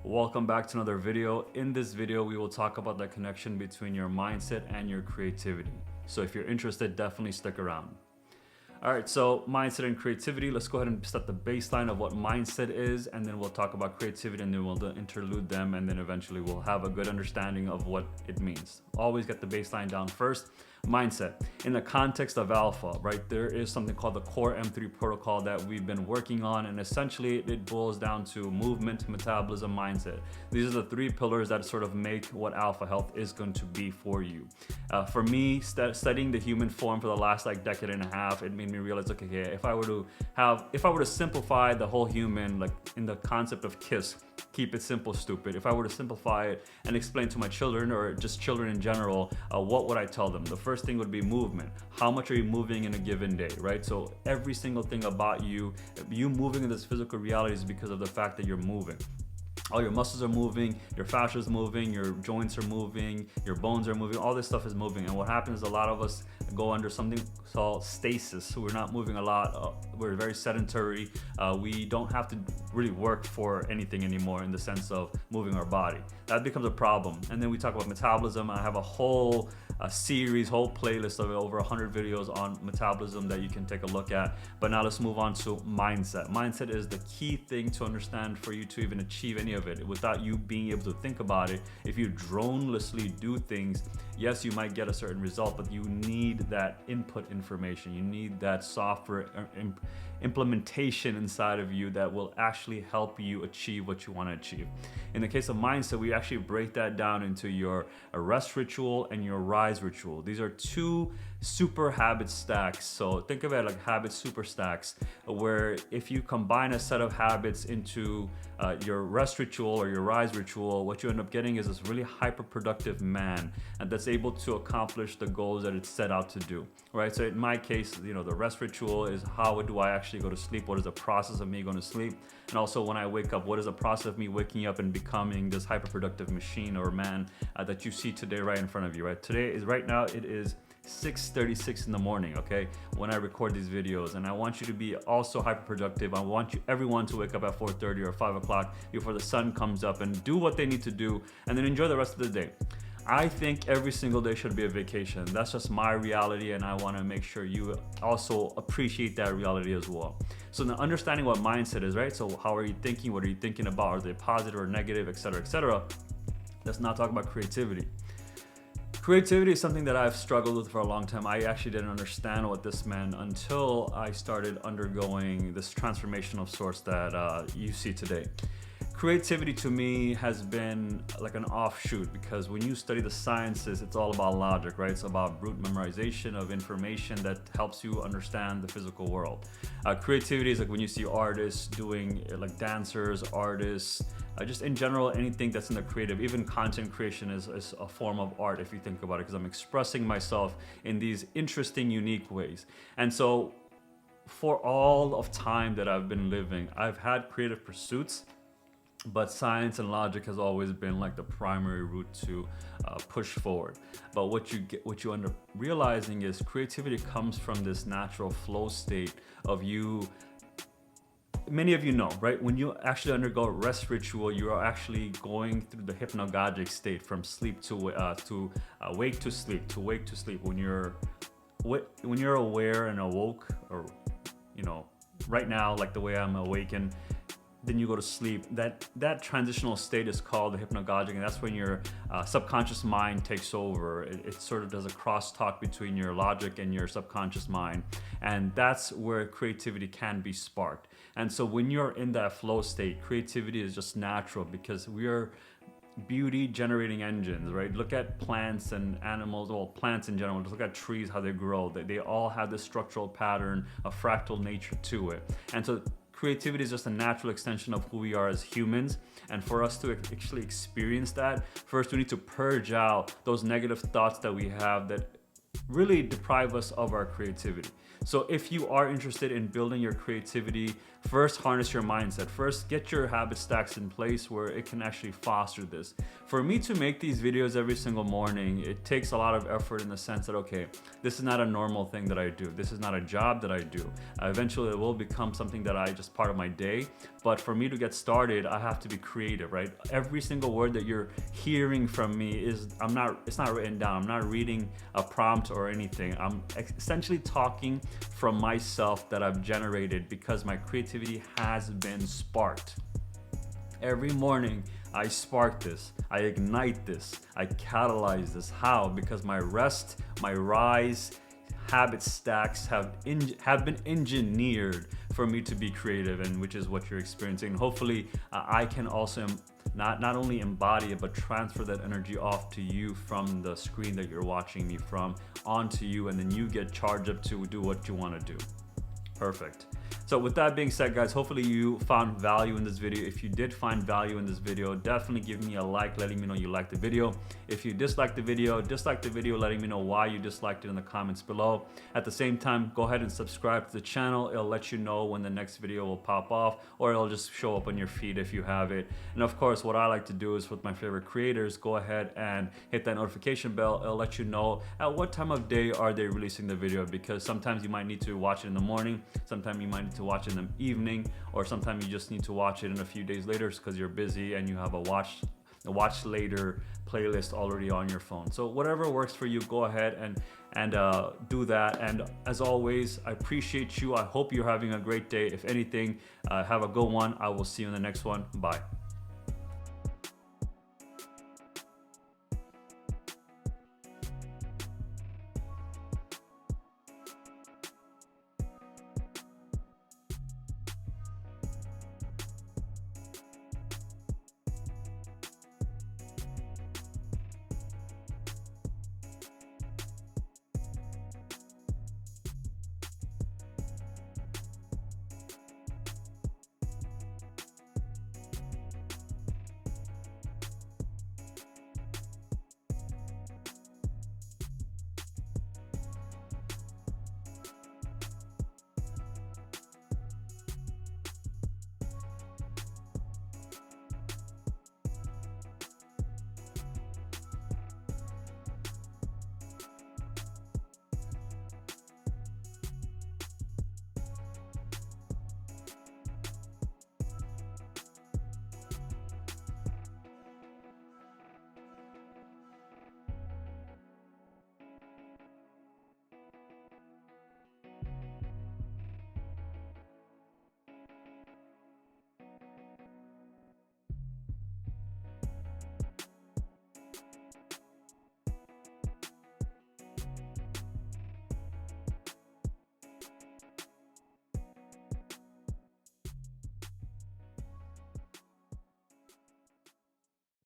Welcome back to another video. In this video, we will talk about the connection between your mindset and your creativity. So if you're interested, definitely stick around. All right, so mindset and creativity. Let's go ahead and set the baseline of what mindset is, and then we'll talk about creativity, and then we'll interlude them, and then eventually we'll have a good understanding of what it means. Always get the baseline down first. Mindset. In the context of alpha, right, there is something called the core M3 protocol that we've been working on, and essentially it boils down to movement, metabolism, mindset. These are the three pillars that sort of make what alpha health is going to be for you. For me, studying the human form for the last decade and a half, it made me realize, okay, if I were to simplify the whole human, like in the concept of KISS, keep it simple, stupid. If I were to simplify it and explain to my children or just children in general, what would I tell them? The first thing would be movement. How much are you moving in a given day, right? So every single thing about you moving in this physical reality is because of the fact that you're moving. All your muscles are moving, your fascia is moving, your joints are moving, your bones are moving, all this stuff is moving. And what happens is a lot of us go under something called stasis. So we're not moving a lot, we're very sedentary. We don't have to really work for anything anymore in the sense of moving our body. That becomes a problem. And then we talk about metabolism. I have a whole whole playlist of over 100 videos on metabolism that you can take a look at. But now let's move on to mindset. Mindset is the key thing to understand for you to even achieve any of it without you being able to think about it. If you dronelessly do things, yes, you might get a certain result, but you need that input information. You need that software implementation inside of you that will actually help you achieve what you want to achieve. In the case of mindset, we actually break that down into your rest ritual and your rise ritual. These are two super habit stacks. So think of it like habit super stacks, where if you combine a set of habits into your rest ritual or your rise ritual, what you end up getting is this really hyper productive man, and that's able to accomplish the goals that it's set out to do, right? So in my case, the rest ritual is how do I actually go to sleep? What is the process of me going to sleep? And also when I wake up, what is the process of me waking up and becoming this hyper productive machine or man that you see today right in front of you, right? Right now it is 6:36 in the morning, okay, when I record these videos, and I want you to be also hyper productive. I want everyone to wake up at 4:30 or 5 o'clock before the sun comes up and do what they need to do, and then enjoy the rest of the day. I think every single day should be a vacation. That's just my reality, and I want to make sure you also appreciate that reality as well. So the understanding what mindset is, right? So how are you thinking? What are you thinking about? Are they positive or negative, etc., etc.? Let's not talk about creativity. Creativity is something that I've struggled with for a long time. I actually didn't understand what this meant until I started undergoing this transformation of sorts that you see today. Creativity to me has been like an offshoot, because when you study the sciences, it's all about logic, right? It's about brute memorization of information that helps you understand the physical world. Creativity is like when you see artists doing, like dancers, artists, just in general, anything that's in the creative, even content creation is a form of art if you think about it, because I'm expressing myself in these interesting, unique ways. And so for all of time that I've been living, I've had creative pursuits, but science and logic has always been like the primary route to push forward. But what you end up realizing is creativity comes from this natural flow state of you. Many of you know, right? When you actually undergo rest ritual, you are actually going through the hypnagogic state from sleep to wake to sleep, to wake to sleep. When you're aware and awoke, or right now, like the way I'm awakened, then you go to sleep. That transitional state is called the hypnagogic, and that's when your subconscious mind takes over. It sort of does a crosstalk between your logic and your subconscious mind, and that's where creativity can be sparked. And so when you're in that flow state, creativity is just natural, because we are beauty generating engines, right? Look at plants and animals, well, plants in general. Just look at trees, how they grow. They all have this structural pattern, a fractal nature to it. And so creativity is just a natural extension of who we are as humans. And for us to actually experience that, first we need to purge out those negative thoughts that we have that really deprive us of our creativity. So if you are interested in building your creativity First, harness your mindset. First, get your habit stacks in place where it can actually foster this. For me to make these videos every single morning, it takes a lot of effort in the sense that, okay, this is not a normal thing that I do. This is not a job that I do. Eventually, it will become something that I just part of my day. But for me to get started, I have to be creative, right? Every single word that you're hearing from me it's not written down. I'm not reading a prompt or anything. I'm essentially talking from myself that I've generated because my creativity has been sparked. Every morning, I spark this, I ignite this, I catalyze this. How? Because my rest, my rise, habit stacks have been engineered for me to be creative, and which is what you're experiencing. Hopefully, I can also not only embody it, but transfer that energy off to you from the screen that you're watching me from onto you, and then you get charged up to do what you want to do. Perfect. So with that being said, guys, hopefully you found value in this video. If you did find value in this video, definitely give me a like, letting me know you liked the video. If you disliked the video, letting me know why you disliked it in the comments below. At the same time, go ahead and subscribe to the channel. It'll let you know when the next video will pop off, or it'll just show up on your feed if you have it. And of course, what I like to do is with my favorite creators, go ahead and hit that notification bell. It'll let you know at what time of day are they releasing the video, because sometimes you might need to watch it in the morning, sometimes you might need to watch it in the evening, or sometimes you just need to watch it in a few days later because you're busy and you have a watch later playlist already on your phone. So whatever works for you, go ahead and do that. And as always, I appreciate you. I hope you're having a great day. If anything, have a good one. I will see you in the next one. Bye.